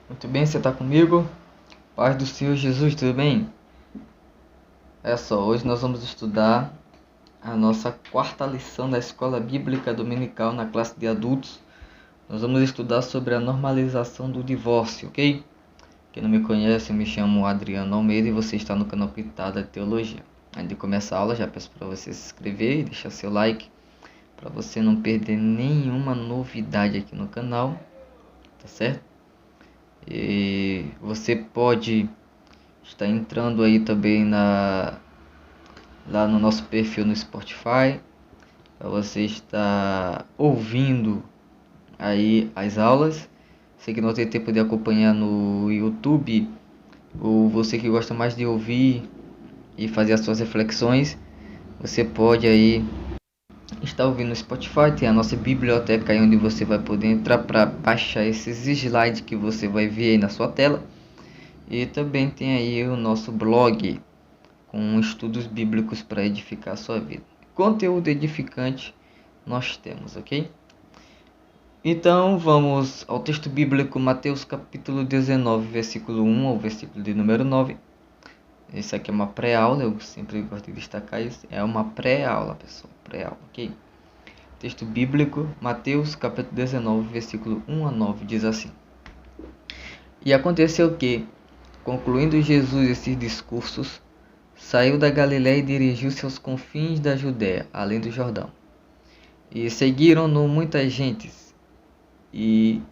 Muito bem, você está comigo? Paz do Senhor Jesus, tudo bem? Olha só, hoje nós vamos estudar a nossa quarta lição da Escola Bíblica Dominical na classe de adultos. Nós vamos estudar sobre a normalização do divórcio, ok? Quem não me conhece, eu me chamo Adriano Almeida e você está no canal Pitada de Teologia. Antes de começar a aula, já peço para você se inscrever e deixar seu like, para você não perder nenhuma novidade aqui no canal, tá certo? E você pode estar entrando aí também lá no nosso perfil no Spotify, para você estar ouvindo aí as aulas. Sei que não tem tempo de acompanhar no YouTube, ou você que gosta mais de ouvir e fazer as suas reflexões, você pode aí estar ouvindo no Spotify. Tem a nossa biblioteca aí onde você vai poder entrar para baixar esses slides que você vai ver aí na sua tela. E também tem aí o nosso blog com estudos bíblicos para edificar a sua vida. Conteúdo edificante nós temos, ok? Então vamos ao texto bíblico, Mateus capítulo 19, versículo 1 ao versículo de número 9. Isso aqui é uma pré-aula, eu sempre gosto de destacar isso. É uma pré-aula, pessoal, pré-aula, ok? Texto bíblico, Mateus capítulo 19, versículo 1 a 9, diz assim: E aconteceu que, concluindo Jesus esses discursos, saiu da Galiléia e dirigiu-se aos confins da Judéia, além do Jordão. E seguiram-no muitas gentes, e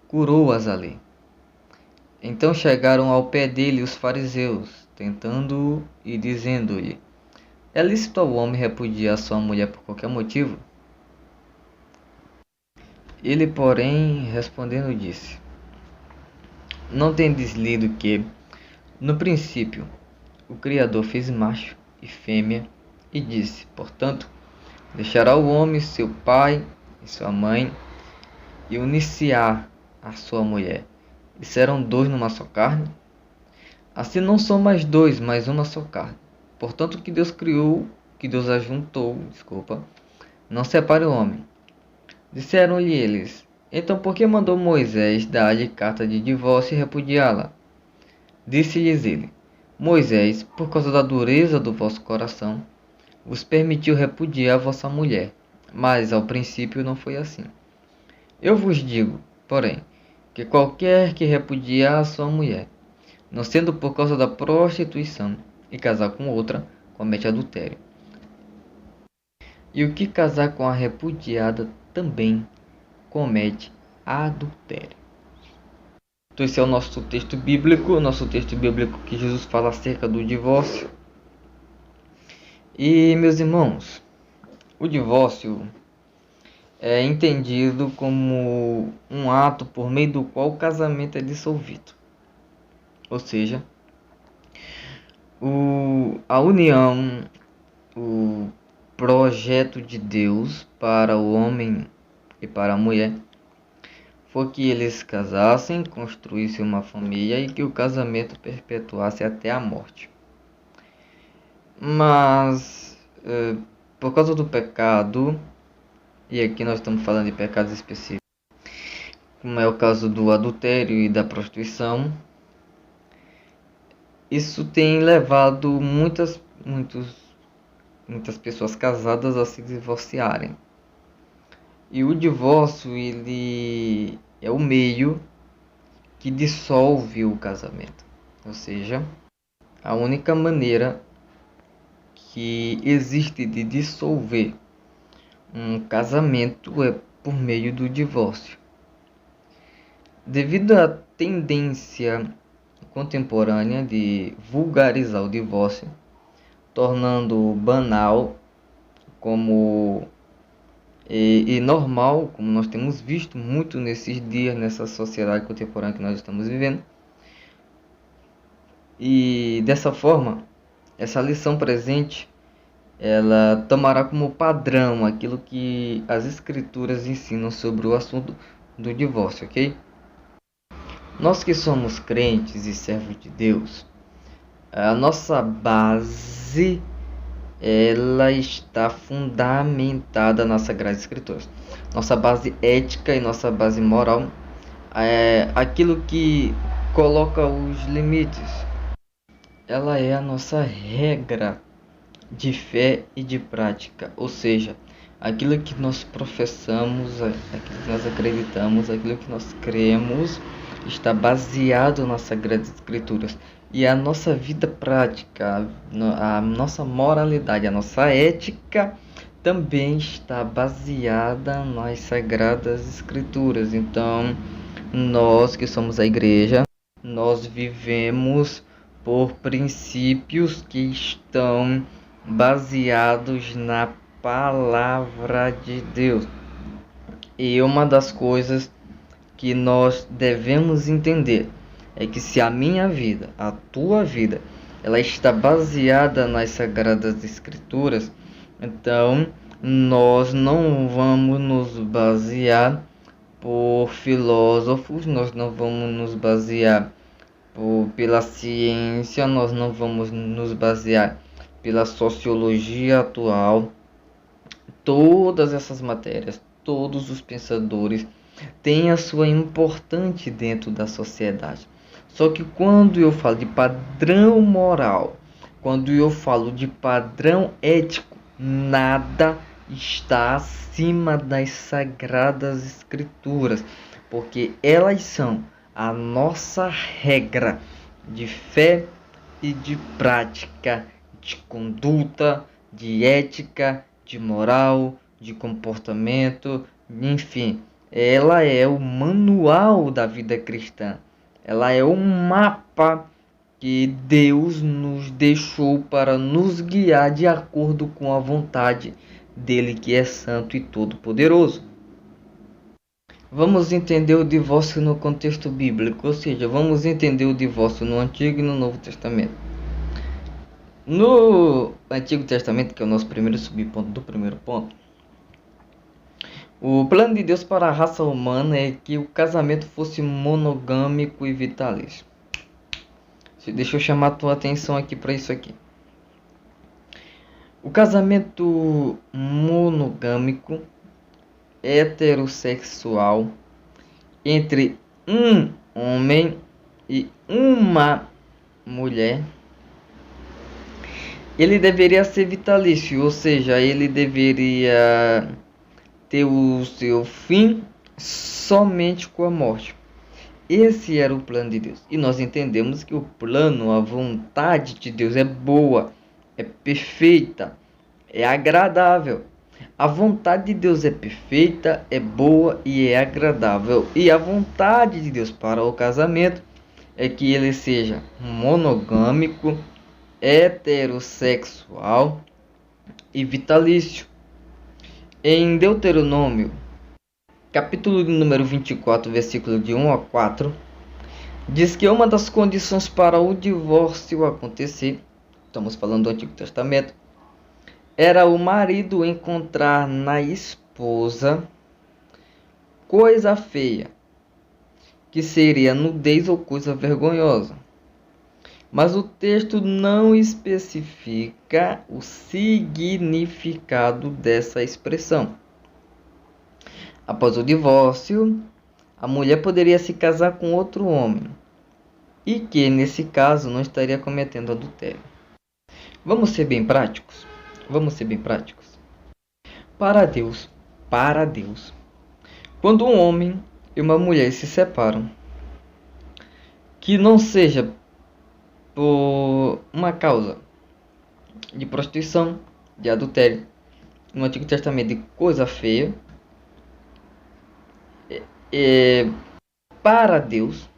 curou-as ali. Então chegaram ao pé dele os fariseus, tentando-o e dizendo-lhe: É lícito ao homem repudiar sua mulher por qualquer motivo? Ele, porém, respondendo, disse: Não tendes lido que, no princípio, o Criador fez macho e fêmea, e disse, portanto, deixará o homem seu pai e sua mãe, e unir-se-á a sua mulher, e serão dois numa só carne? Assim não são mais dois, mas uma só carne. Portanto, que Deus ajuntou, não separe o homem. Disseram-lhe eles: Então por que mandou Moisés dar-lhe carta de divórcio e repudiá-la? Disse-lhes ele: Moisés, por causa da dureza do vosso coração, vos permitiu repudiar vossa mulher, mas ao princípio não foi assim. Eu vos digo, porém, que qualquer que repudiar a sua mulher, não sendo por causa da prostituição, e casar com outra, comete adultério. E o que casar com a repudiada também comete adultério. Então esse é o nosso texto bíblico que Jesus fala acerca do divórcio. E, meus irmãos, o divórcio é entendido como um ato por meio do qual o casamento é dissolvido. Ou seja, a união, o projeto de Deus para o homem e para a mulher foi que eles casassem, construíssem uma família e que o casamento perpetuasse até a morte. Mas, por causa do pecado, e aqui nós estamos falando de pecados específicos, como é o caso do adultério e da prostituição, isso tem levado muitas pessoas casadas a se divorciarem. E o divórcio, ele é o meio que dissolve o casamento. Ou seja, a única maneira que existe de dissolver um casamento é por meio do divórcio. Devido à tendência contemporânea de vulgarizar o divórcio, tornando banal e normal, como nós temos visto muito nesses dias, nessa sociedade contemporânea que nós estamos vivendo. E dessa forma, essa lição presente, ela tomará como padrão aquilo que as escrituras ensinam sobre o assunto do divórcio, ok? Nós que somos crentes e servos de Deus, a nossa base, ela está fundamentada nas Sagradas Escrituras. Nossa base ética e nossa base moral aquilo que coloca os limites. Ela é a nossa regra de fé e de prática, ou seja, aquilo que nós professamos, aquilo que nós acreditamos, aquilo que nós cremos, está baseado nas Sagradas Escrituras. E a nossa vida prática, a nossa moralidade, a nossa ética também está baseada nas Sagradas Escrituras. Então, nós que somos a igreja, nós vivemos por princípios que estão baseados na palavra de Deus. E uma das coisas que nós devemos entender é que se a minha vida, a tua vida, ela está baseada nas Sagradas Escrituras, então nós não vamos nos basear por filósofos, nós não vamos nos basear pela ciência, nós não vamos nos basear pela sociologia atual. Todas essas matérias, todos os pensadores têm a sua importância dentro da sociedade. Só que quando eu falo de padrão moral, quando eu falo de padrão ético, nada está acima das Sagradas Escrituras, porque elas são a nossa regra de fé e de prática, de conduta, de ética, de moral, de comportamento, enfim, ela é o manual da vida cristã. Ela é o mapa que Deus nos deixou para nos guiar de acordo com a vontade dele, que é santo e todo-poderoso. Vamos entender o divórcio no contexto bíblico, ou seja, vamos entender o divórcio no Antigo e no Novo Testamento. No Antigo Testamento, que é o nosso primeiro subponto do primeiro ponto, o plano de Deus para a raça humana é que o casamento fosse monogâmico e vitalício. Deixa eu chamar a tua atenção aqui para isso aqui. O casamento monogâmico heterossexual entre um homem e uma mulher, ele deveria ser vitalício, ou seja, ele deveria ter o seu fim somente com a morte. Esse era o plano de Deus. E nós entendemos que o plano, a vontade de Deus é boa, é perfeita, é agradável. A vontade de Deus é perfeita, é boa e é agradável. E a vontade de Deus para o casamento é que ele seja monogâmico, heterossexual e vitalício. Em Deuteronômio, capítulo número 24, versículo de 1 a 4, diz que uma das condições para o divórcio acontecer, estamos falando do Antigo Testamento, era o marido encontrar na esposa coisa feia, que seria nudez ou coisa vergonhosa. Mas o texto não especifica o significado dessa expressão. Após o divórcio, a mulher poderia se casar com outro homem, e que, nesse caso, não estaria cometendo adultério. Vamos ser bem práticos? Vamos ser bem práticos. Para Deus, quando um homem e uma mulher se separam, que não seja por uma causa de prostituição, de adultério, no Antigo Testamento de coisa feia, para Deus,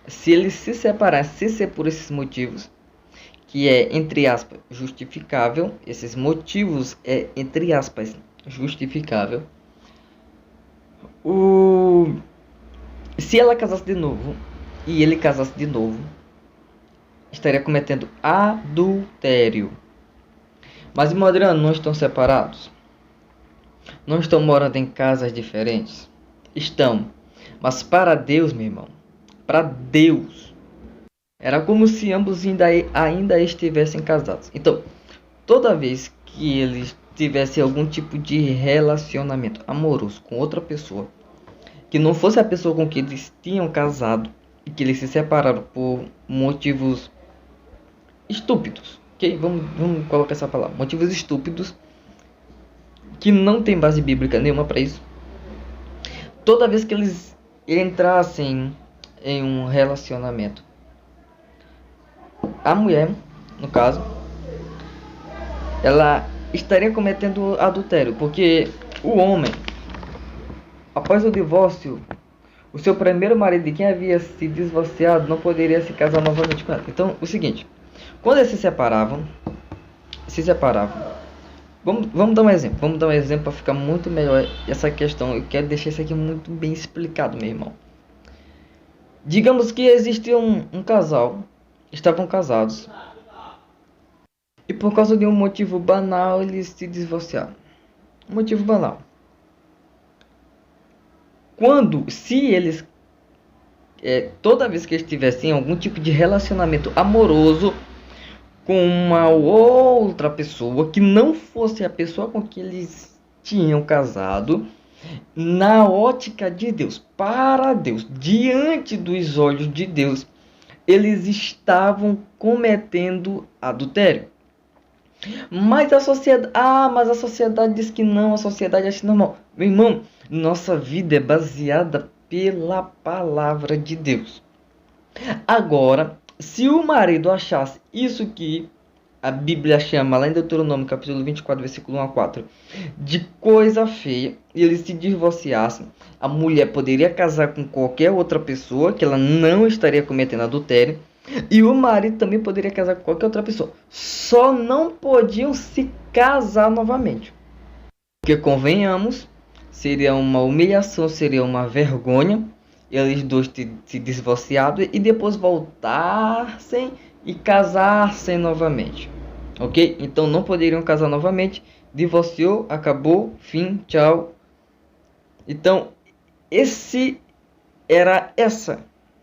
se eles se separar, se ser por esses motivos, que é, entre aspas, justificável, esses motivos é, entre aspas, justificável, se ela casasse de novo, e ele casasse de novo, estaria cometendo adultério. Mas, irmão Adriano, não estão separados? Não estão morando em casas diferentes? Estão. Mas para Deus, meu irmão, para Deus, era como se ambos ainda estivessem casados. Então, toda vez que eles tivessem algum tipo de relacionamento amoroso com outra pessoa, que não fosse a pessoa com que eles tinham casado e que eles se separaram por motivos estúpidos, ok? Vamos colocar essa palavra, motivos estúpidos, que não tem base bíblica nenhuma para isso. Toda vez que eles entrassem em um relacionamento, a mulher, no caso, ela estaria cometendo adultério, porque o homem, após o divórcio, o seu primeiro marido, de quem havia se divorciado, não poderia se casar novamente com ela. Então, o seguinte, quando eles se separavam, vamos dar um exemplo para ficar muito melhor essa questão. Eu quero deixar isso aqui muito bem explicado, meu irmão. Digamos que existia um casal, estavam casados, e por causa de um motivo banal eles se divorciaram. Um motivo banal. Se eles, toda vez que eles tivessem algum tipo de relacionamento amoroso com uma outra pessoa que não fosse a pessoa com que eles tinham casado, na ótica de Deus, para Deus, diante dos olhos de Deus, eles estavam cometendo adultério. Mas a sociedade diz que não, a sociedade acha normal. Meu irmão, nossa vida é baseada pela palavra de Deus. Agora, se o marido achasse isso que a Bíblia chama, lá em Deuteronômio, capítulo 24, versículo 1 a 4, de coisa feia, e eles se divorciassem, a mulher poderia casar com qualquer outra pessoa, que ela não estaria cometendo adultério, e o marido também poderia casar com qualquer outra pessoa. Só não podiam se casar novamente. Porque, convenhamos, seria uma humilhação, seria uma vergonha eles dois se divorciados e depois voltassem e casassem novamente. Ok? Então não poderiam casar novamente. Divorciou, acabou, fim, tchau. Então,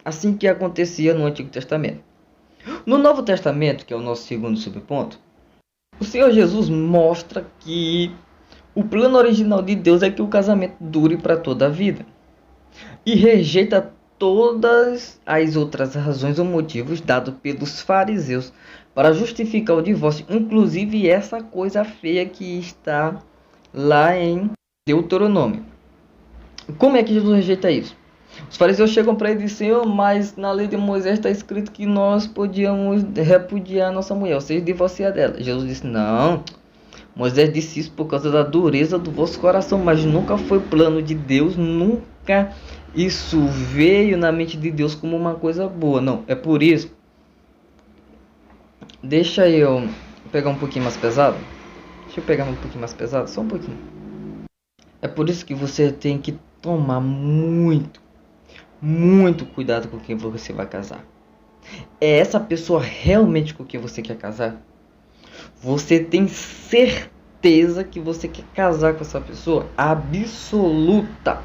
assim que acontecia no Antigo Testamento. No Novo Testamento, que é o nosso segundo subponto, o Senhor Jesus mostra que o plano original de Deus é que o casamento dure para toda a vida. E rejeita todas as outras razões ou motivos dados pelos fariseus para justificar o divórcio, inclusive essa coisa feia que está lá em Deuteronômio. Como é que Jesus rejeita isso? Os fariseus chegam para ele e dizem: mas na lei de Moisés está escrito que nós podíamos repudiar a nossa mulher, ou seja, divorciar dela. Jesus disse: não, Moisés disse isso por causa da dureza do vosso coração, mas nunca foi plano de Deus, nunca isso veio na mente de Deus como uma coisa boa. Não, é por isso. Deixa eu pegar um pouquinho mais pesado. Só um pouquinho. É por isso que você tem que tomar muito cuidado com quem você vai casar. É essa pessoa realmente com quem você quer casar? Você tem certeza que você quer casar com essa pessoa? Absoluta.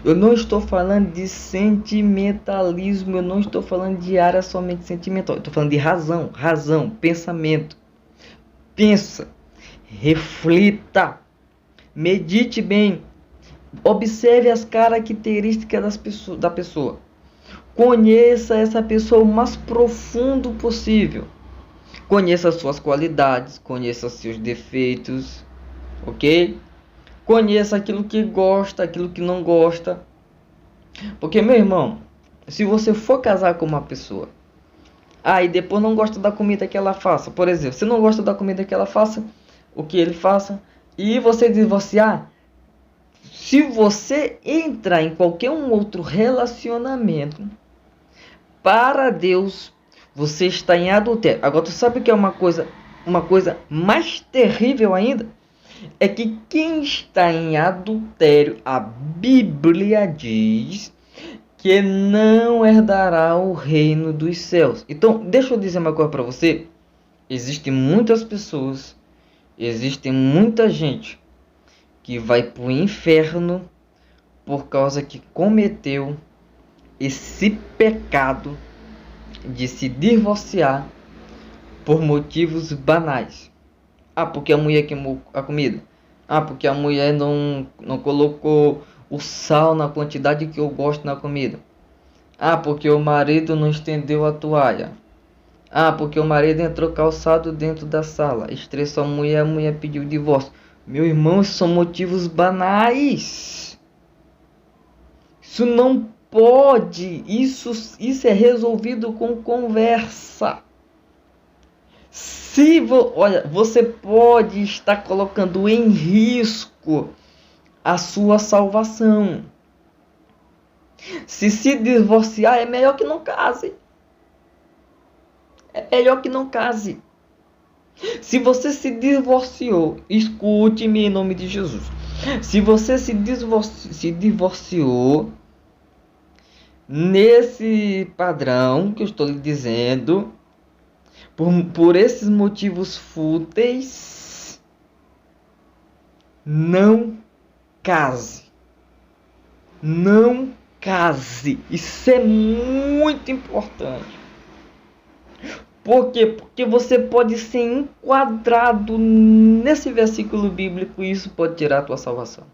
Eu não estou falando de sentimentalismo, eu não estou falando de área somente sentimental. Eu estou falando de razão, pensamento. Pensa, reflita, medite bem, observe as características da pessoa. Conheça essa pessoa o mais profundo possível. Conheça as suas qualidades, conheça os seus defeitos, ok? Conheça aquilo que gosta, aquilo que não gosta. Porque, meu irmão, se você for casar com uma pessoa, e depois não gosta da comida que ela faça, por exemplo, você não gosta da comida que ela faça, o que ele faça, e você divorciar, se você entrar em qualquer outro relacionamento, para Deus, você está em adultério. Agora, tu sabe o que é uma coisa mais terrível ainda? É que quem está em adultério, a Bíblia diz que não herdará o reino dos céus. Então, deixa eu dizer uma coisa para você. Existem muitas pessoas, existe muita gente que vai para o inferno por causa que cometeu esse pecado de se divorciar por motivos banais. Porque a mulher queimou a comida. Porque a mulher não colocou o sal na quantidade que eu gosto na comida. Ah, porque o marido não estendeu a toalha. Ah, porque o marido entrou calçado dentro da sala. Estressou a mulher pediu divórcio. Meu irmão, isso são motivos banais. Isso não pode. Isso é resolvido com conversa. Olha, você pode estar colocando em risco a sua salvação. Se divorciar, é melhor que não case. É melhor que não case. Se você se divorciou, escute-me em nome de Jesus. Se você se divorciou nesse padrão que eu estou lhe dizendo, por esses motivos fúteis, não case. Não case. Isso é muito importante. Por quê? Porque você pode ser enquadrado nesse versículo bíblico e isso pode tirar a tua salvação.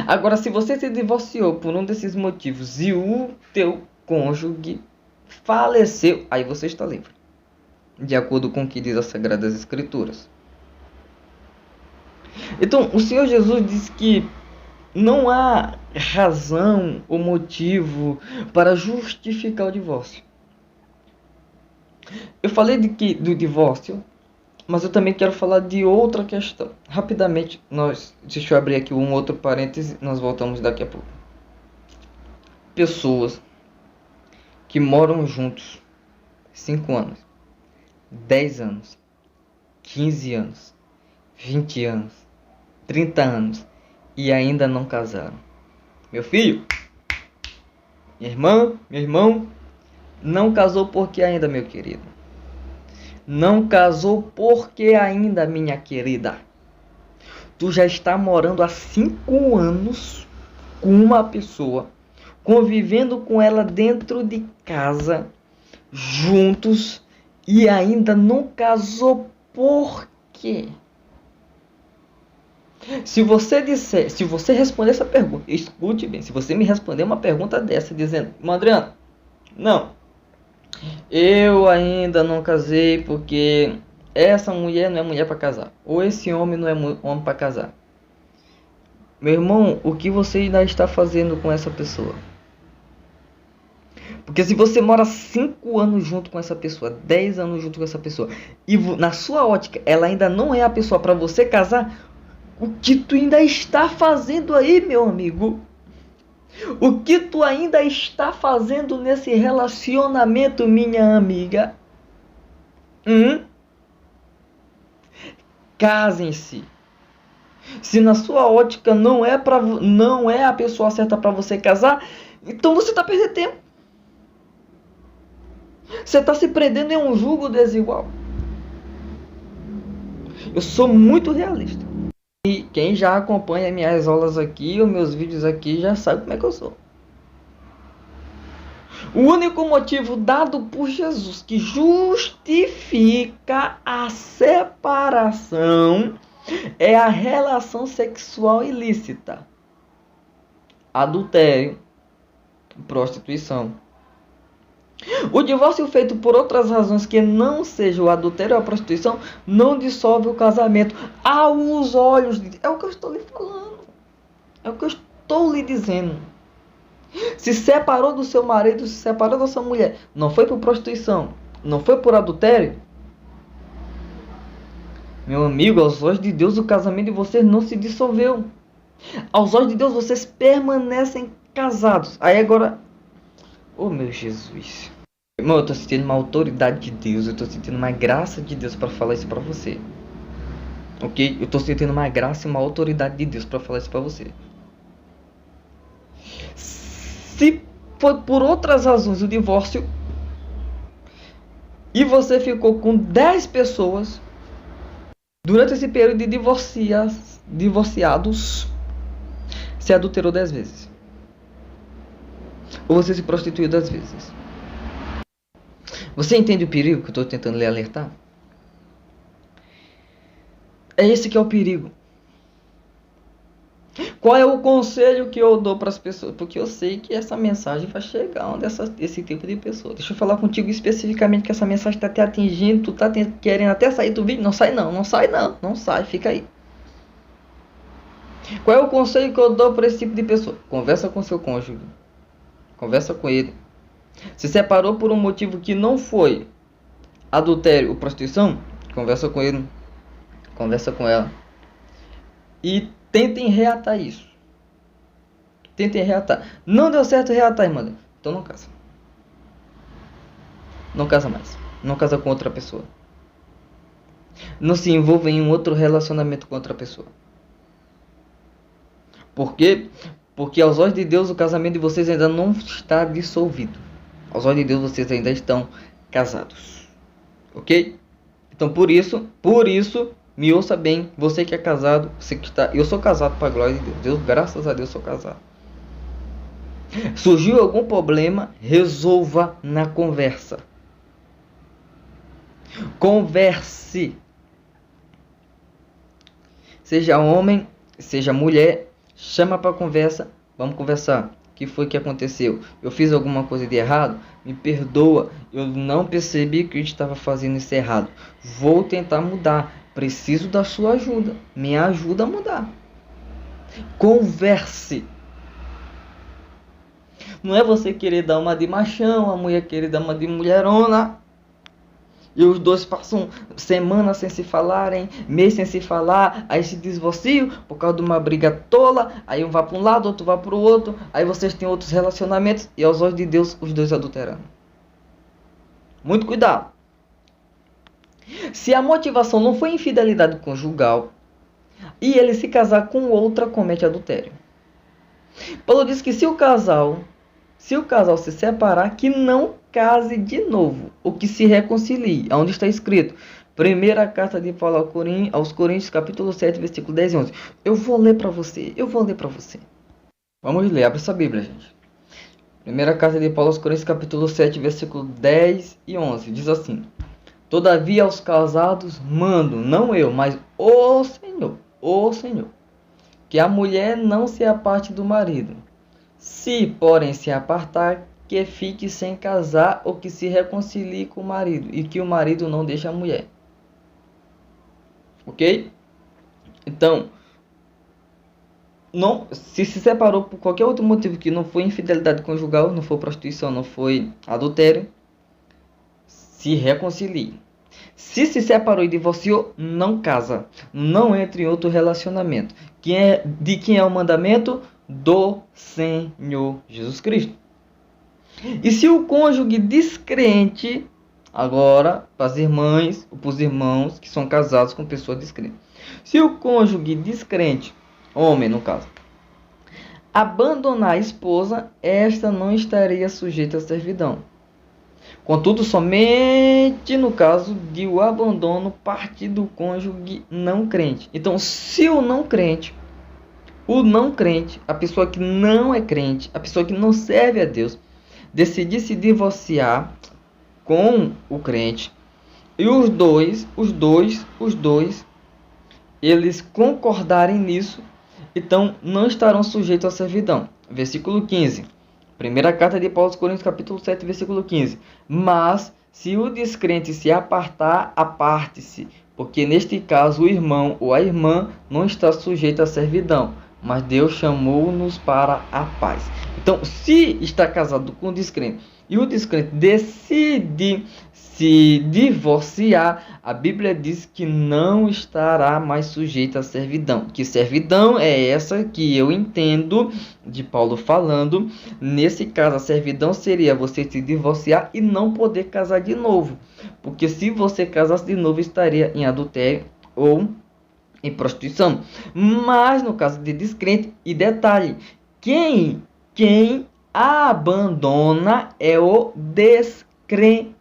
Agora, se você se divorciou por um desses motivos e o teu cônjuge faleceu, aí você está livre. De acordo com o que diz as Sagradas Escrituras. Então, o Senhor Jesus diz que não há razão ou motivo para justificar o divórcio. Eu falei do divórcio, mas eu também quero falar de outra questão. Rapidamente, deixa eu abrir aqui um outro parêntese, nós voltamos daqui a pouco. Pessoas que moram juntos 5 anos, 10 anos, 15 anos, 20 anos, 30 anos e ainda não casaram. Meu filho, minha irmã, meu irmão, não casou porque ainda, meu querido. Não casou porque ainda, minha querida. Tu já está morando há 5 anos com uma pessoa, convivendo com ela dentro de casa, juntos, e ainda não casou por quê? Se você responder essa pergunta, escute bem, se você me responder uma pergunta dessa dizendo, Adriano, não, eu ainda não casei porque essa mulher não é mulher para casar, ou esse homem não é homem para casar. Meu irmão, o que você ainda está fazendo com essa pessoa? Porque se você mora 5 anos junto com essa pessoa, 10 anos junto com essa pessoa, e na sua ótica ela ainda não é a pessoa para você casar, o que tu ainda está fazendo aí, meu amigo? O que tu ainda está fazendo nesse relacionamento, minha amiga? Casem-se. Se na sua ótica não é a pessoa certa para você casar, então você está perdendo tempo. Você está se prendendo em um jugo desigual. Eu sou muito realista. E quem já acompanha minhas aulas aqui, os meus vídeos aqui, já sabe como é que eu sou. O único motivo dado por Jesus que justifica a separação é a relação sexual ilícita. Adultério, prostituição. O divórcio feito por outras razões que não seja o adultério ou a prostituição não dissolve o casamento aos olhos de Deus. É o que eu estou lhe falando. É o que eu estou lhe dizendo. Se separou do seu marido, se separou da sua mulher, não foi por prostituição, não foi por adultério. Meu amigo, aos olhos de Deus o casamento de vocês não se dissolveu. Aos olhos de Deus vocês permanecem casados. Aí agora, oh meu Jesus, irmão, eu estou sentindo uma autoridade de Deus, eu estou sentindo uma graça de Deus para falar isso para você. Ok? Eu estou sentindo uma graça e uma autoridade de Deus para falar isso para você. Se foi por outras razões o divórcio e você ficou com 10 pessoas durante esse período de divorciados, você adulterou 10 vezes. Ou você se prostituiu 10 vezes. Você entende o perigo que eu estou tentando lhe alertar? É esse que é o perigo. Qual é o conselho que eu dou para as pessoas? Porque eu sei que essa mensagem vai chegar onde esse tipo de pessoa. Deixa eu falar contigo especificamente que essa mensagem está te atingindo, tu tá querendo até sair do vídeo. Não sai não, não sai não, não sai, fica aí. Qual é o conselho que eu dou para esse tipo de pessoa? Conversa com seu cônjuge. Conversa com ele. Se separou por um motivo que não foi adultério ou prostituição, conversa com ele. Conversa com ela. E tentem reatar isso. Tentem reatar. Não deu certo reatar, irmã. Então não casa. Não casa mais. Não casa com outra pessoa. Não se envolva em um outro relacionamento com outra pessoa. Por quê? Porque aos olhos de Deus o casamento de vocês ainda não está dissolvido. Aos olhos de Deus vocês ainda estão casados. Ok? Então por isso, me ouça bem, você que é casado, você que está, eu sou casado para a glória de Deus, graças a Deus sou casado. Surgiu algum problema, resolva na conversa. Converse. Seja homem, seja mulher, chama para conversa, vamos conversar. O que foi que aconteceu? Eu fiz alguma coisa de errado? Me perdoa, eu não percebi que eu estava fazendo isso errado. Vou tentar mudar. Preciso da sua ajuda. Me ajuda a mudar. Converse. Não é você querer dar uma de machão, a mulher querer dar uma de mulherona. E os dois passam semanas sem se falarem, mês sem se falar, aí se divorciam por causa de uma briga tola, aí um vai para um lado, outro vai para o outro, aí vocês têm outros relacionamentos e aos olhos de Deus os dois adulterando. Muito cuidado. Se a motivação não foi infidelidade conjugal e ele se casar com outra, comete adultério. Paulo diz que se o casal se separar, que não case de novo, ou que se reconcilie, onde está escrito. Primeira carta de Paulo aos Coríntios, capítulo 7, versículo 10 e 11. Eu vou ler para você. Vamos ler, abre sua Bíblia, gente. Primeira carta de Paulo aos Coríntios, capítulo 7, versículo 10 e 11. Diz assim: Todavia aos casados mando, não eu, mas o Senhor, que a mulher não se aparte do marido. Se, porém, se apartar, que fique sem casar ou que se reconcilie com o marido, e que o marido não deixe a mulher. Ok? Então, não, se separou por qualquer outro motivo que não foi infidelidade conjugal, não foi prostituição, não foi adultério, se reconcilie. Se separou e divorciou, não casa. Não entre em outro relacionamento. De quem é o mandamento? Do Senhor Jesus Cristo. E se o cônjuge descrente, agora para as irmãs ou para os irmãos que são casados com pessoa descrente. Se o cônjuge descrente, homem no caso, abandonar a esposa, esta não estaria sujeita à servidão. Contudo, somente no caso de o abandono partir do cônjuge não crente. Então, se o não crente, a pessoa que não é crente, a pessoa que não serve a Deus, decidir se divorciar com o crente, e os dois, eles concordarem nisso, então não estarão sujeitos à servidão. Versículo 15. Primeira carta de Paulo aos Coríntios, capítulo 7, versículo 15. Mas, se o descrente se apartar, aparte-se, porque neste caso o irmão ou a irmã não está sujeito à servidão, mas Deus chamou-nos para a paz. Então, se está casado com o descrente e o descrente decide se divorciar, a Bíblia diz que não estará mais sujeito à servidão. Que servidão é essa que eu entendo de Paulo falando? Nesse caso, a servidão seria você se divorciar e não poder casar de novo. Porque se você casasse de novo, estaria em adultério ou em prostituição. Mas no caso de descrente, e detalhe, quem abandona é o descrente.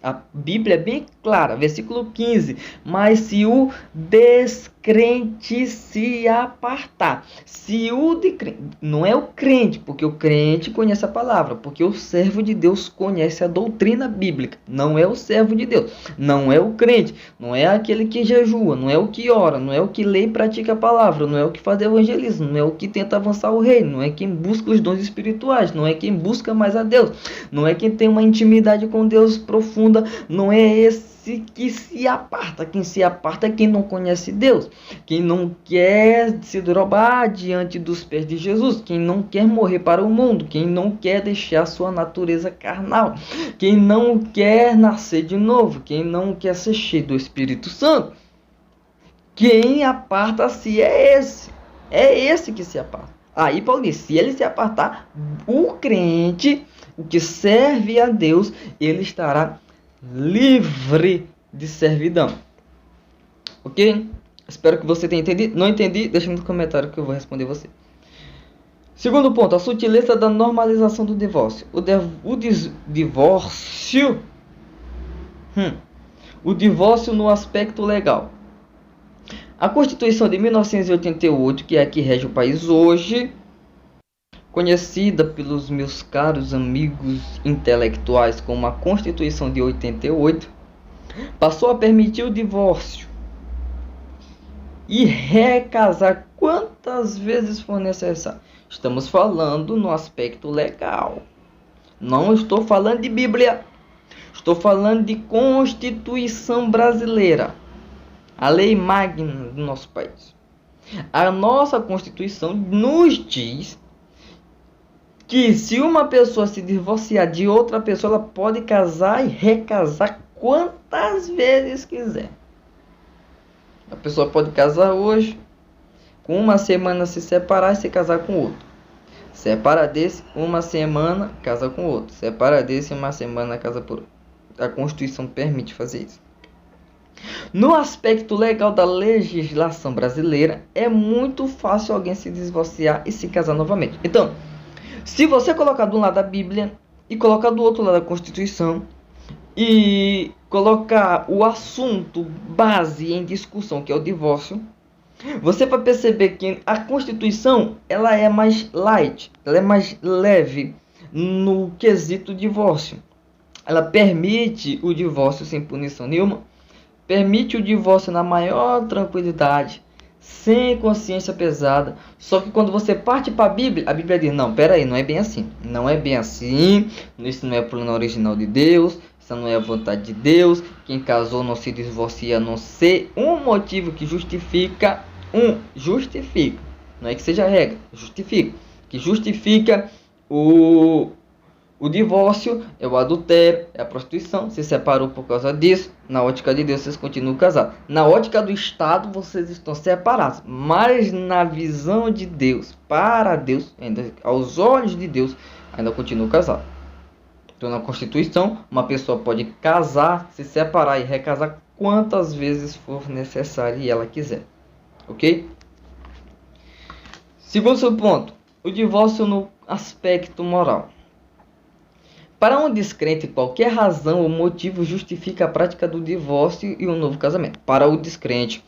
A Bíblia é bem clara, versículo 15. Mas se o descrente se apartar, se o descrente, não é o crente, porque o crente conhece a palavra, porque o servo de Deus conhece a doutrina bíblica, não é o servo de Deus, não é o crente, não é aquele que jejua, não é o que ora, não é o que lê e pratica a palavra, não é o que faz evangelismo, não é o que tenta avançar o reino, não é quem busca os dons espirituais, não é quem busca mais a Deus, não é quem tem uma intimidade com Deus profunda, não é esse que se aparta. Quem se aparta é quem não conhece Deus, quem não quer se dobrar diante dos pés de Jesus, quem não quer morrer para o mundo, quem não quer deixar sua natureza carnal, quem não quer nascer de novo, quem não quer ser cheio do Espírito Santo. Quem aparta-se é esse que se aparta. Aí Paulo diz, se ele se apartar, o crente, o que serve a Deus, ele estará livre de servidão. Ok? Espero que você tenha entendido. Não entendi? Deixa no comentário que eu vou responder você. Segundo ponto, a sutileza da normalização do divórcio. O divórcio no aspecto legal. A Constituição de 1988, que é a que rege o país hoje, conhecida pelos meus caros amigos intelectuais como a Constituição de 88, passou a permitir o divórcio e recasar quantas vezes for necessário. Estamos falando no aspecto legal. Não estou falando de Bíblia. Estou falando de Constituição brasileira. A lei magna do nosso país. A nossa Constituição nos diz que se uma pessoa se divorciar de outra pessoa, ela pode casar e recasar quantas vezes quiser. A pessoa pode casar hoje, com uma semana se separar e se casar com outro. Separa desse, uma semana, casa com outro. Separa desse, uma semana, casa por outro. A Constituição permite fazer isso. No aspecto legal da legislação brasileira, é muito fácil alguém se divorciar e se casar novamente. Então, se você colocar do lado da Bíblia e colocar do outro lado da Constituição e colocar o assunto base em discussão, que é o divórcio, você vai perceber que a Constituição ela é mais light, ela é mais leve no quesito divórcio. Ela permite o divórcio sem punição nenhuma, permite o divórcio na maior tranquilidade, sem consciência pesada. Só que quando você parte para a Bíblia diz, não, peraí, não é bem assim. Não é bem assim, isso não é o plano original de Deus, isso não é a vontade de Deus. Quem casou não se divorcia a não ser um motivo que justifica, não é que seja regra, justifica. Que justifica o divórcio, é o adultério, é a prostituição. Se separou por causa disso. Na ótica de Deus, vocês continuam casados. Na ótica do Estado, vocês estão separados. Mas na visão de Deus, para Deus, ainda aos olhos de Deus, ainda continuam casados. Então, na Constituição, uma pessoa pode casar, se separar e recasar quantas vezes for necessário e ela quiser. Ok? Segundo ponto, o divórcio no aspecto moral. Para um descrente, qualquer razão ou motivo justifica a prática do divórcio e um novo casamento. Para o descrente,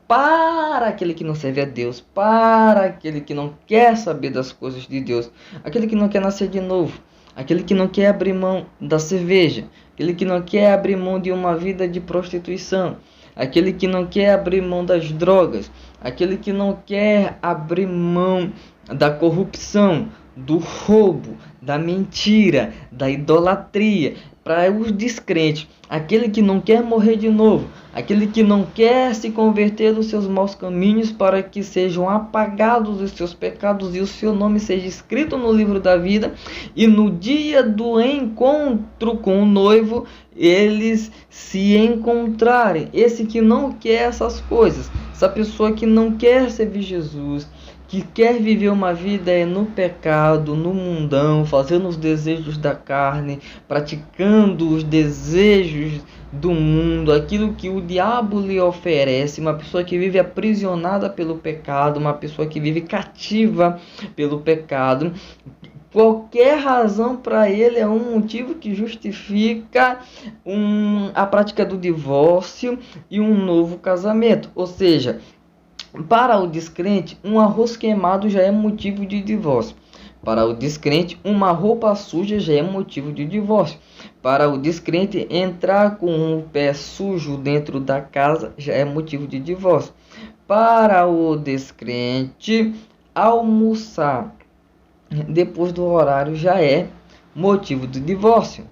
para aquele que não serve a Deus, para aquele que não quer saber das coisas de Deus, aquele que não quer nascer de novo, aquele que não quer abrir mão da cerveja, aquele que não quer abrir mão de uma vida de prostituição, aquele que não quer abrir mão das drogas, aquele que não quer abrir mão da corrupção, do roubo, da mentira, da idolatria. Para os descrentes, aquele que não quer morrer de novo, aquele que não quer se converter dos seus maus caminhos para que sejam apagados os seus pecados e o seu nome seja escrito no livro da vida, e no dia do encontro com o noivo eles se encontrarem. Esse que não quer essas coisas, essa pessoa que não quer servir Jesus, que quer viver uma vida no pecado, no mundão, fazendo os desejos da carne, praticando os desejos do mundo, aquilo que o diabo lhe oferece, uma pessoa que vive aprisionada pelo pecado, uma pessoa que vive cativa pelo pecado. Qualquer razão para ele é um motivo que justifica a prática do divórcio e um novo casamento. Ou seja, para o descrente, um arroz queimado já é motivo de divórcio. Para o descrente, uma roupa suja já é motivo de divórcio. Para o descrente, entrar com o pé sujo dentro da casa já é motivo de divórcio. Para o descrente, almoçar depois do horário já é motivo de divórcio.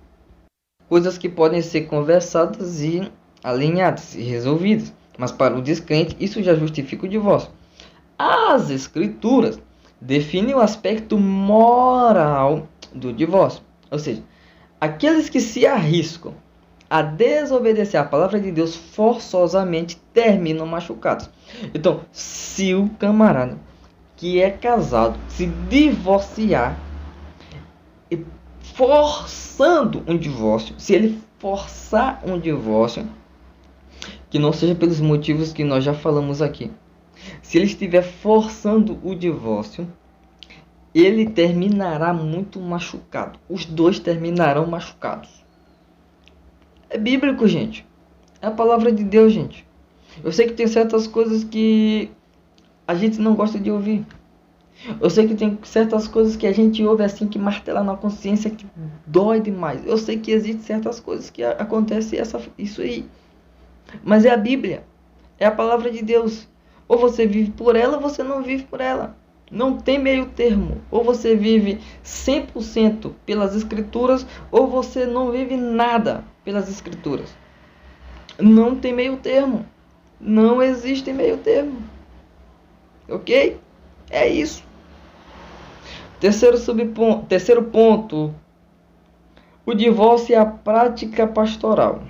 Coisas que podem ser conversadas e alinhadas e resolvidas. Mas para o descrente, isso já justifica o divórcio. As escrituras definem o aspecto moral do divórcio. Ou seja, aqueles que se arriscam a desobedecer a palavra de Deus forçosamente terminam machucados. Então, se o camarada que é casado se divorciar, forçando um divórcio, se ele forçar um divórcio, que não seja pelos motivos que nós já falamos aqui, se ele estiver forçando o divórcio, ele terminará muito machucado. Os dois terminarão machucados. É bíblico, gente. É a palavra de Deus, gente. Eu sei que tem certas coisas que a gente não gosta de ouvir. Eu sei que tem certas coisas que a gente ouve assim, que martela na consciência, que dói demais. Eu sei que existem certas coisas que acontecem isso aí. Mas é a Bíblia. É a palavra de Deus. Ou você vive por ela, ou você não vive por ela. Não tem meio termo. Ou você vive 100% pelas Escrituras, ou você não vive nada pelas Escrituras. Não tem meio termo. Não existe meio termo. Ok? É isso. Terceiro ponto. O divórcio e a prática pastoral.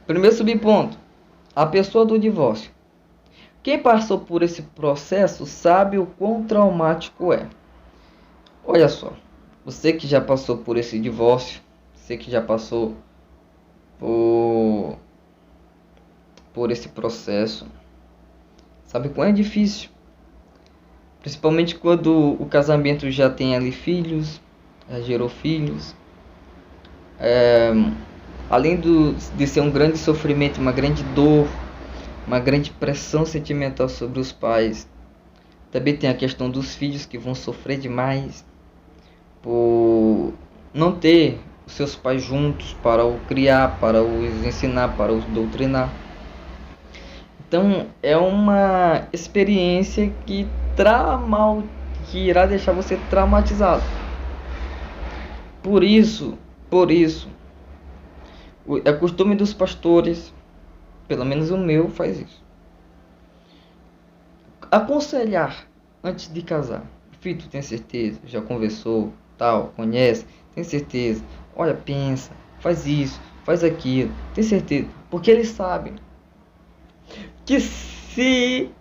Primeiro subponto. A pessoa do divórcio. Quem passou por esse processo sabe o quão traumático é. Olha só. Você que já passou por esse divórcio. Você que já passou por esse processo. Sabe quão é difícil. Principalmente quando o casamento já tem ali filhos, já gerou filhos. Além de ser um grande sofrimento, uma grande dor, uma grande pressão sentimental sobre os pais, também tem a questão dos filhos que vão sofrer demais por não ter os seus pais juntos para o criar, para os ensinar, para os doutrinar. Então é uma experiência que irá deixar você traumatizado. Por isso, é costume dos pastores, pelo menos o meu faz isso, aconselhar antes de casar. Filho, tu tem certeza? Já conversou, tal, conhece? Tem certeza? Olha, pensa, faz isso, faz aquilo, tem certeza? Porque eles sabem que se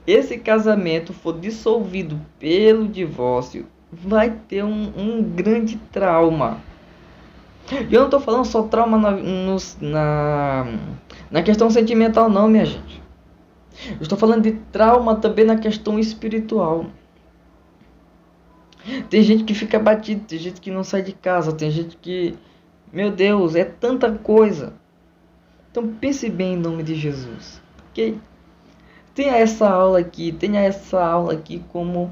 esse casamento for dissolvido pelo divórcio, vai ter um grande trauma. E eu não estou falando só trauma na questão sentimental não, minha gente. Eu estou falando de trauma também na questão espiritual. Tem gente que fica batido, tem gente que não sai de casa, tem gente que... Meu Deus, é tanta coisa. Então pense bem em nome de Jesus, ok? Tenha essa aula aqui como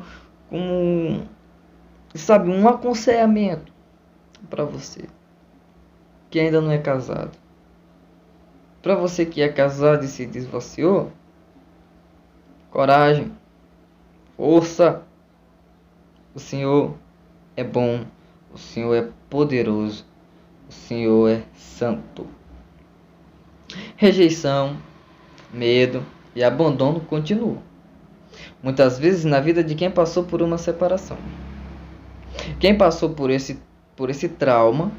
sabe, um aconselhamento para você que ainda não é casado. Para você que é casado e se divorciou, coragem, força. O Senhor é bom, o Senhor é poderoso, o Senhor é santo. Rejeição, medo e abandono continuam. Muitas vezes na vida de quem passou por uma separação. Quem passou por esse trauma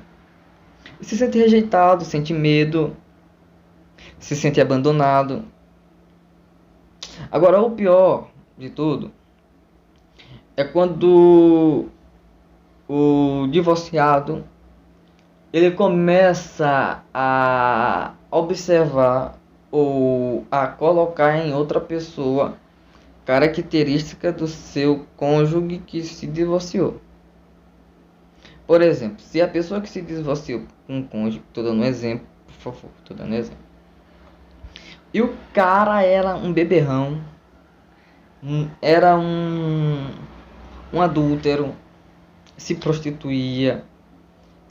se sente rejeitado, sente medo, se sente abandonado. Agora, o pior de tudo é quando o divorciado ele começa a observar ou a colocar em outra pessoa característica do seu cônjuge que se divorciou. Por exemplo, se a pessoa que se divorciou com um cônjuge, estou dando um exemplo, por favor, estou dando um exemplo. E o cara era um beberrão, era um adúltero, se prostituía,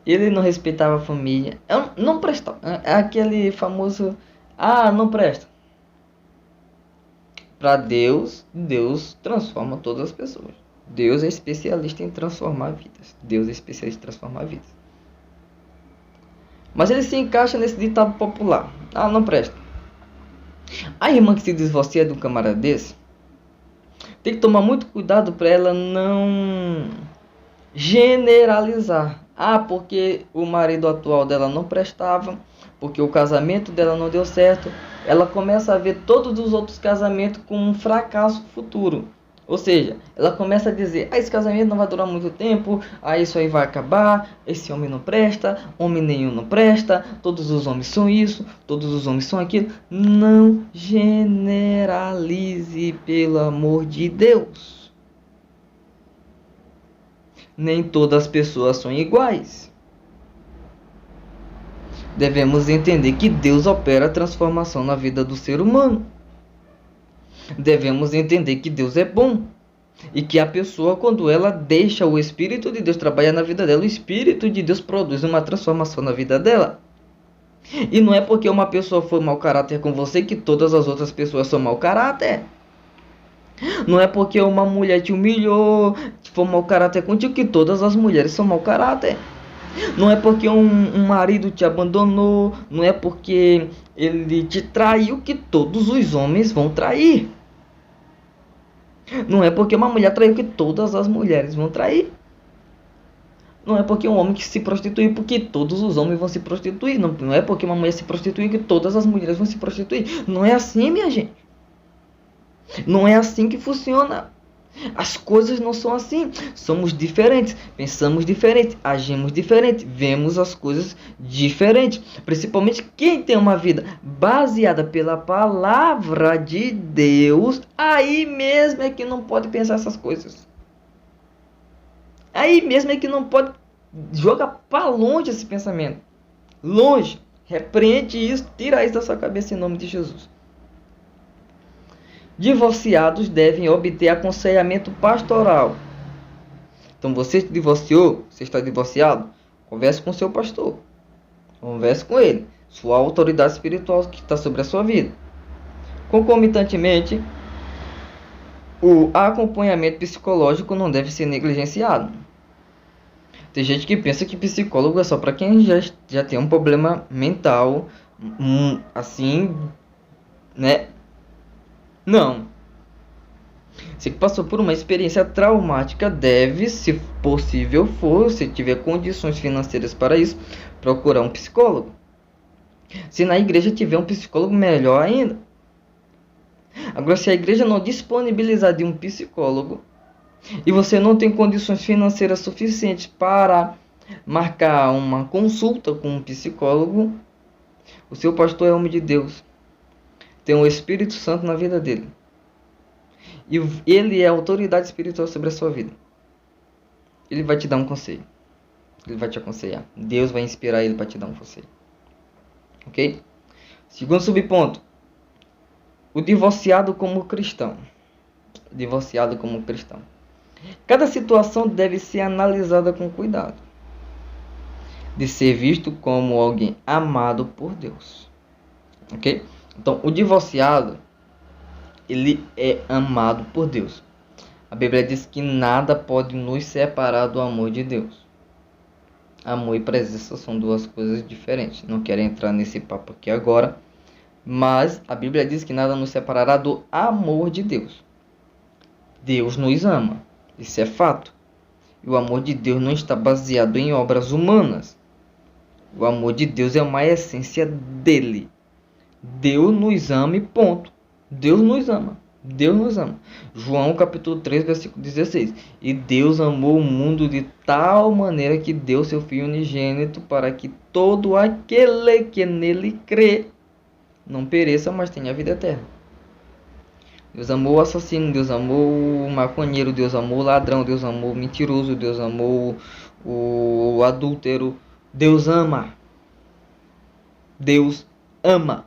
ele não respeitava a família, não prestava, é aquele famoso, não presta. Para Deus, Deus transforma todas as pessoas. Deus é especialista em transformar vidas. Deus é especialista em transformar vidas. Mas ele se encaixa nesse ditado popular. Não presta. A irmã que se divorcia de um camarada desse, tem que tomar muito cuidado para ela não generalizar. Porque o marido atual dela não prestava, porque o casamento dela não deu certo. Ela começa a ver todos os outros casamentos como um fracasso futuro. Ou seja, ela começa a dizer, esse casamento não vai durar muito tempo, isso aí vai acabar, esse homem não presta, homem nenhum não presta, todos os homens são isso, todos os homens são aquilo. Não generalize, pelo amor de Deus. Nem todas as pessoas são iguais. Devemos entender que Deus opera a transformação na vida do ser humano. Devemos entender que Deus é bom. E que a pessoa, quando ela deixa o Espírito de Deus trabalhar na vida dela, o Espírito de Deus produz uma transformação na vida dela. E não é porque uma pessoa foi mau caráter com você que todas as outras pessoas são mau caráter. Não é porque uma mulher te humilhou, foi mau caráter contigo, que todas as mulheres são mau caráter. Não é porque um marido te abandonou, não é porque ele te traiu que todos os homens vão trair. Não é porque uma mulher traiu que todas as mulheres vão trair. Não é porque um homem que se prostituiu porque todos os homens vão se prostituir. Não é porque uma mulher se prostituiu que todas as mulheres vão se prostituir. Não é assim, minha gente. Não é assim que funciona. As coisas não são assim. Somos diferentes, pensamos diferente, agimos diferente, vemos as coisas diferentes. Principalmente quem tem uma vida baseada pela palavra de Deus, aí mesmo é que não pode pensar essas coisas. Aí mesmo é que não pode jogar para longe esse pensamento. Longe. Repreende isso, tira isso da sua cabeça em nome de Jesus. Divorciados devem obter aconselhamento pastoral. Então você se divorciou, você está divorciado, converse com seu pastor. Converse com ele, sua autoridade espiritual que está sobre a sua vida. Concomitantemente, o acompanhamento psicológico não deve ser negligenciado. Tem gente que pensa que psicólogo é só para quem já tem um problema mental, assim, né? Não. Se passou por uma experiência traumática, deve, se possível for, se tiver condições financeiras para isso, procurar um psicólogo. Se na igreja tiver um psicólogo, melhor ainda. Agora, se a igreja não disponibilizar de um psicólogo e você não tem condições financeiras suficientes para marcar uma consulta com um psicólogo, o seu pastor é homem de Deus. Tem o Espírito Santo na vida dele. E ele é a autoridade espiritual sobre a sua vida. Ele vai te dar um conselho. Ele vai te aconselhar. Deus vai inspirar ele para te dar um conselho. Ok? Segundo subponto. O divorciado como cristão. Divorciado como cristão. Cada situação deve ser analisada com cuidado. De ser visto como alguém amado por Deus. Ok? Então, o divorciado, ele é amado por Deus. A Bíblia diz que nada pode nos separar do amor de Deus. Amor e presença são duas coisas diferentes. Não quero entrar nesse papo aqui agora, mas a Bíblia diz que nada nos separará do amor de Deus. Deus nos ama, isso é fato. E o amor de Deus não está baseado em obras humanas. O amor de Deus é uma essência dele. Deus nos ama e ponto. Deus nos ama. Deus nos ama. João capítulo 3, versículo 16. E Deus amou o mundo de tal maneira que deu seu Filho unigênito para que todo aquele que nele crê não pereça, mas tenha vida eterna. Deus amou o assassino, Deus amou o maconheiro, Deus amou o ladrão, Deus amou o mentiroso, Deus amou o adúltero. Deus ama. Deus ama.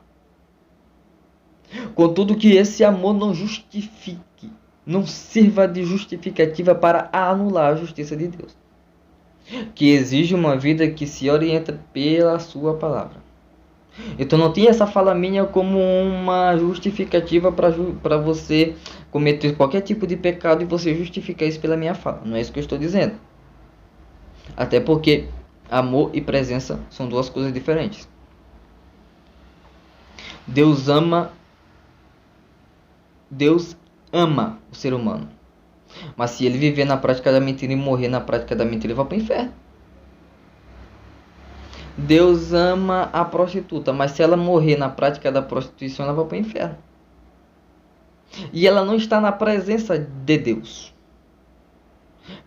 Contudo que esse amor não justifique, não sirva de justificativa para anular a justiça de Deus, que exige uma vida que se orienta pela sua palavra. Então não tem essa fala minha como uma justificativa para você cometer qualquer tipo de pecado e você justificar isso pela minha fala. Não é isso que eu estou dizendo. Até porque amor e presença são duas coisas diferentes. Deus ama o ser humano. Mas se ele viver na prática da mentira e morrer na prática da mentira, ele vai para o inferno. Deus ama a prostituta, mas se ela morrer na prática da prostituição, ela vai para o inferno. E ela não está na presença de Deus.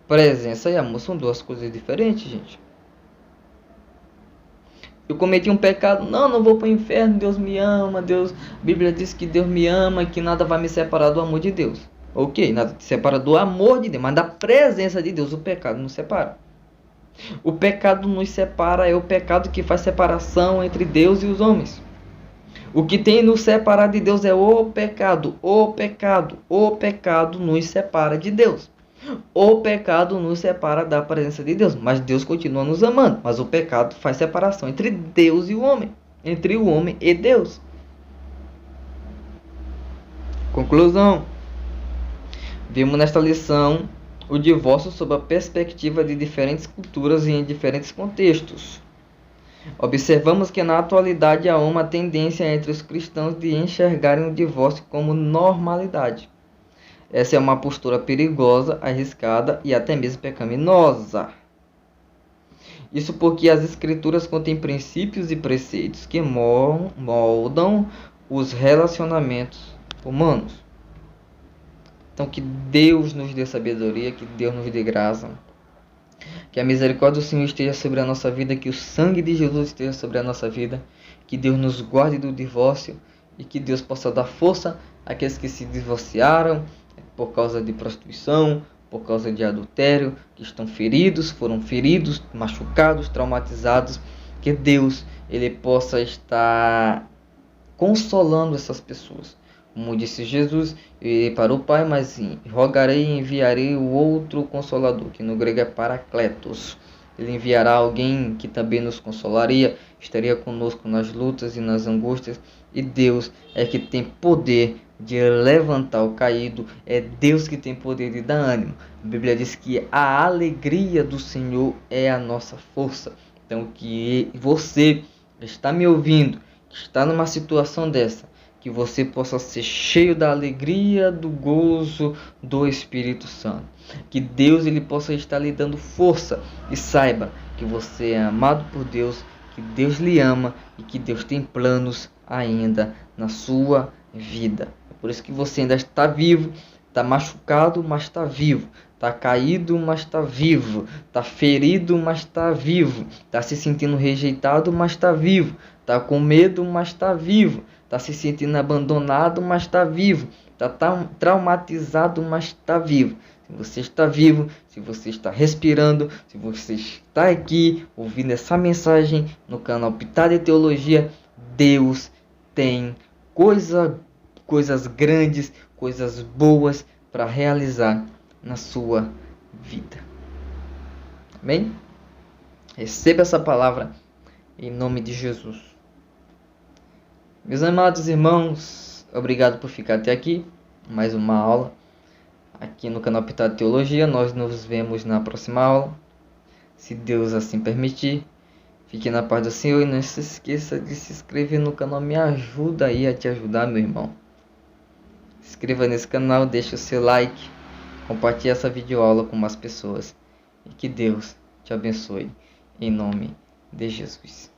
Presença e amor são duas coisas diferentes, gente. Eu cometi um pecado, não vou para o inferno, Deus me ama, a Bíblia diz que Deus me ama, que nada vai me separar do amor de Deus. Ok, nada te separa do amor de Deus, mas da presença de Deus o pecado nos separa. O pecado nos separa, é o pecado que faz separação entre Deus e os homens. O que tem nos separado de Deus é o pecado. O pecado nos separa de Deus. O pecado nos separa da presença de Deus, mas Deus continua nos amando. Mas o pecado faz separação entre Deus e o homem, entre o homem e Deus. Conclusão. Vimos nesta lição o divórcio sob a perspectiva de diferentes culturas e em diferentes contextos. Observamos que na atualidade há uma tendência entre os cristãos de enxergarem o divórcio como normalidade. Essa é uma postura perigosa, arriscada e até mesmo pecaminosa. Isso porque as Escrituras contêm princípios e preceitos que moldam os relacionamentos humanos. Então que Deus nos dê sabedoria, que Deus nos dê graça. Que a misericórdia do Senhor esteja sobre a nossa vida, que o sangue de Jesus esteja sobre a nossa vida, que Deus nos guarde do divórcio e que Deus possa dar força àqueles que se divorciaram por causa de prostituição, por causa de adultério, que estão feridos, foram feridos, machucados, traumatizados, que Deus ele possa estar consolando essas pessoas. Como disse Jesus, eu irei para o Pai, mas rogarei e enviarei o outro Consolador, que no grego é Paracletos. Ele enviará alguém que também nos consolaria, estaria conosco nas lutas e nas angústias. E Deus é que tem poder de levantar o caído, é Deus que tem poder de dar ânimo. A Bíblia diz que a alegria do Senhor é a nossa força. Então que você está me ouvindo, que está numa situação dessa, que você possa ser cheio da alegria, do gozo do Espírito Santo. Que Deus ele possa estar lhe dando força e saiba que você é amado por Deus, que Deus lhe ama e que Deus tem planos ainda na sua vida. É por isso que você ainda está vivo, está machucado, mas está vivo. Está caído, mas está vivo. Está ferido, mas está vivo. Está se sentindo rejeitado, mas está vivo. Está com medo, mas está vivo. Está se sentindo abandonado, mas está vivo. Está traumatizado, mas está vivo. Se você está vivo, se você está respirando, se você está aqui ouvindo essa mensagem no canal Pitada e Teologia, Deus tem coisas grandes, coisas boas para realizar na sua vida. Amém? Receba essa palavra em nome de Jesus. Meus amados irmãos, obrigado por ficar até aqui. Mais uma aula aqui no canal Pitada Teologia. Nós nos vemos na próxima aula, se Deus assim permitir. Fique na paz do Senhor e não se esqueça de se inscrever no canal. Me ajuda aí a te ajudar, meu irmão. Se inscreva nesse canal, deixe o seu like, compartilhe essa videoaula com mais pessoas. E que Deus te abençoe em nome de Jesus.